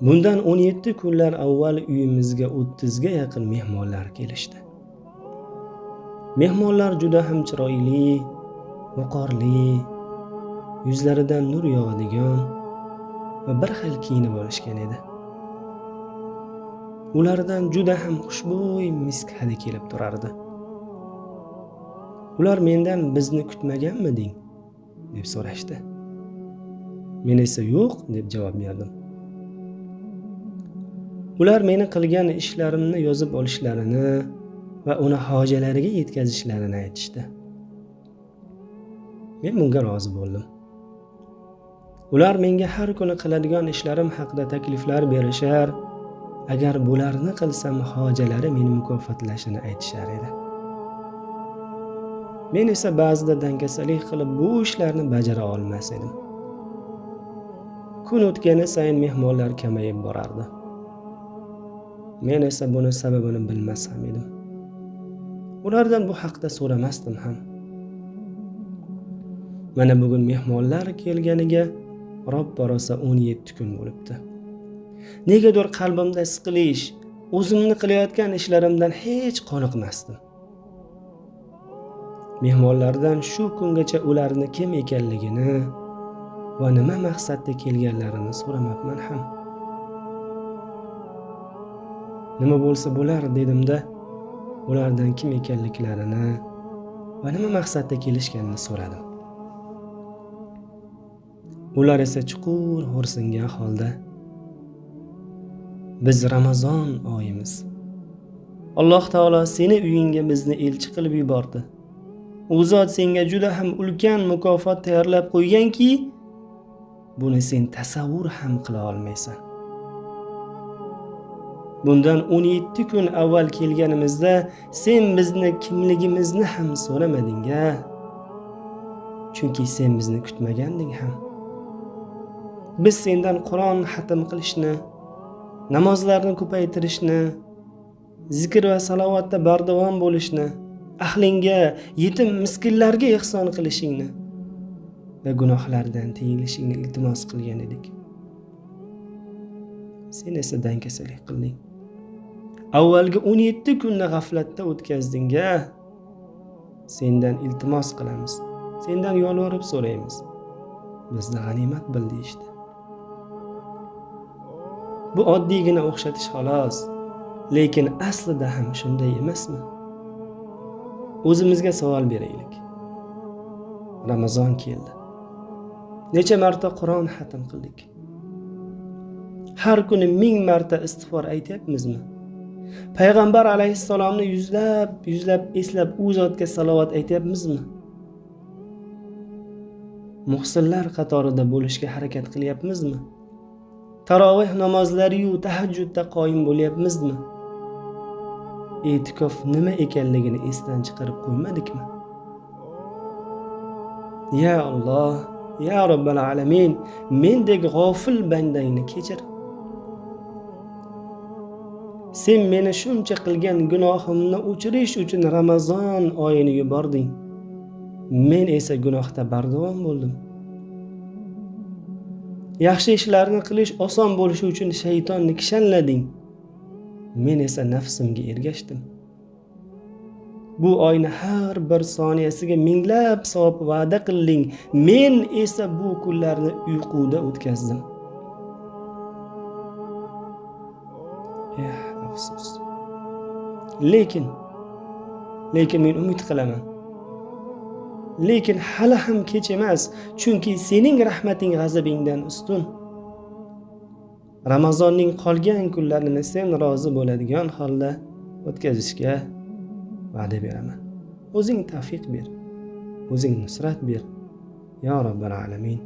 Bundan 17 kunlar avval uyimizga 30 ga yaqin mehmonlar kelishdi. Mehmonlar juda ham chiroyli, viqorli, yuzlaridan nur yog'adigan va bir xil kiyinib olishgan edi. Ulardan juda ham xushbo'y misk hidi kelib turardi. Ular mendan bizni kutmaganmiding deb so'rashdi. Men esa yo'q deb javob berdim. Ular meni qilgan ishlarimni yozib olishlarini va uni hojalariga yetkazishlarini aytishdi. Men bunga rozi bo'ldim. Ular menga har kuni qiladigan ishlarim haqida takliflar berishar, agar bularni qilsam hojalari meni mukofotlashini aytishar edi. Men esa ba'zida dangasalik qilib bu ishlarni bajara olmas edim. Kun o'tgani sayin mehmonlar kamayib borardi. Men esa buni sababini bilmas ham edim. Ulardan bu haqda so'ramasdim ham. Mana bugun mehmonlar kelganiga robba rosa 17 kun bo'libdi. Negadir qalbimda siqilish, o'zimni qilayotgan ishlarimdan hech qoniqmasdim. Mehmonlardan shu kungacha ularni kim ekanligini va nima maqsadda kelganlarini so'ramabman ham. Nima bo'lsa bo'lar dedimda, ulardan kim ekanliklarini va nima maqsadda kelishganini so'radim. Ular esa chuqur xo'rsingan holda, biz Ramazon oyimiz. Alloh taolo seni uyingga bizni elchi qilib yubordi. U zot senga juda ham ulkan mukofot tayyorlab qo'yganki, buni sen tasavvur ham qila olmaysan. Bundan 17 kun avval kelganimizda sen bizni kimligimizni ham so'ramading-a? Chunki sen bizni kutmaganding ham. Biz sendan Qur'on xatm qilishni, namozlarni ko'paytirishni, zikr va salovatda bardavom bo'lishni, ahlingga, yetim miskinlarga ihson qilishingni va gunohlardan tiyilishingni iltimos qilgan edik. Sen esa dangasalik qilding. Avvalgi 17 kunni g'aflatda o'tkazding-a? Sendan iltimos qilamiz. Sendan yolvorib so'raymiz. Bizni g'animat bil deyishdi. Bu oddiygina o'xshatish xolos. Lekin aslida ham shunday emasmi? O'zimizga savol beraylik. Ramazon keldi. Necha marta Qur'on xatm qildik? Har kuni 1000 marta istig'for aytyapmizmi? Payg'ambar alayhissalomni yuzlab eslab u zotga salovat aytyapmizmi? Muhsinlar qatorida bo'lishga harakat qilyapmizmi? Tarovih namozlari-yu tahajjudda qoyim bo'lyapmizmi? E'tikof nima ekanligini esdan chiqarib qo'ymadikmi? Ya Alloh, ya Robbal alamin, mendek g'ofil bandangni kechir. Sen meni shuncha qilgan gunohimni o'chirish uchun Ramazon oyini yubording. Men esa gunohda bardavom bo'ldim. Yaxshi ishlarni qilish oson bo'lishi uchun shaytonni kishanlading. Men esa nafsimga ergashdim. Bu oyni har bir soniyasiga minglab savob va'da qilding. Men esa bu kunlarni uyquda o'tkazdim. Afsus. Lekin men umid qilaman. Lekin hali ham kech emas, chunki sening rahmating g'azabingdan ustun. Ramazonning qolgan kunlarini sen rozi bo'ladigan holda o'tkazishga va'da beraman. O'zing tavfiq ber. O'zing nusrat ber. Ya Robbal alamin.